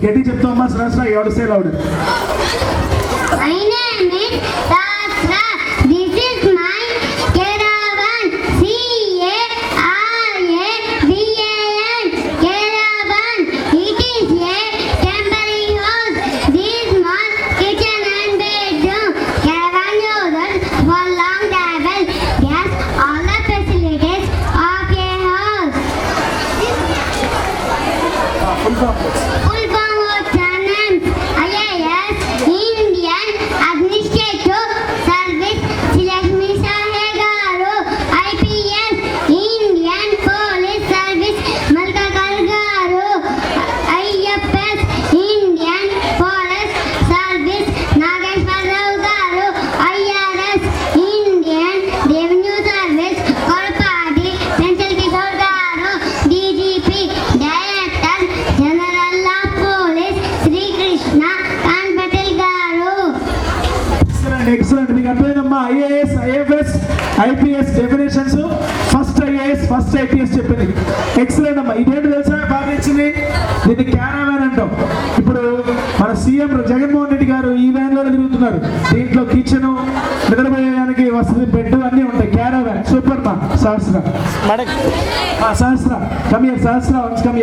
గట్టి చెప్తామమ్మా సహస్ర, ఎవరు సే loud. My name is Sahasra. This is my caravan. C-A-R-A-V-A-N. Caravan. It is a temporary house. This small kitchen and bedroom. Caravan uses for long travel. Yes, all the facilities of a house. Full form of names. IAS, Indian Administrative Service, Lakshmi Sahe garu. IPS, Indian Police Service, Malkakal garu. IFS, Indian Forest Service, Nageshwar Rao garu. IRS, Indian Revenue Service, Korpadi, Pencil Kishore garu. DGP, Director General of Police, Sri Krishna Kant Patel garu. Excellent. మీకు అర్థమైందమ్మా. IAS, IFS, IPS definitions first IAS first IPS చెప్పింది. Excellent అమ్మా. ఇదేంటి తెలుసా బాగా ఇచ్చింది, దీన్ని క్యారావాన్ అంటాం. ఇప్పుడు మన సీఎం జగన్మోహన్ రెడ్డి గారు ఈ వ్యాన్ లో తిరుగుతున్నారు. దీంట్లో కిచెన్, నిద్రపోయేదానికి వసతి, బెడ్ అన్నీ ఉంటాయి. క్యారావాన్. సూపర్ మా Sahasra. Sahasra come here. Sahasra once come here.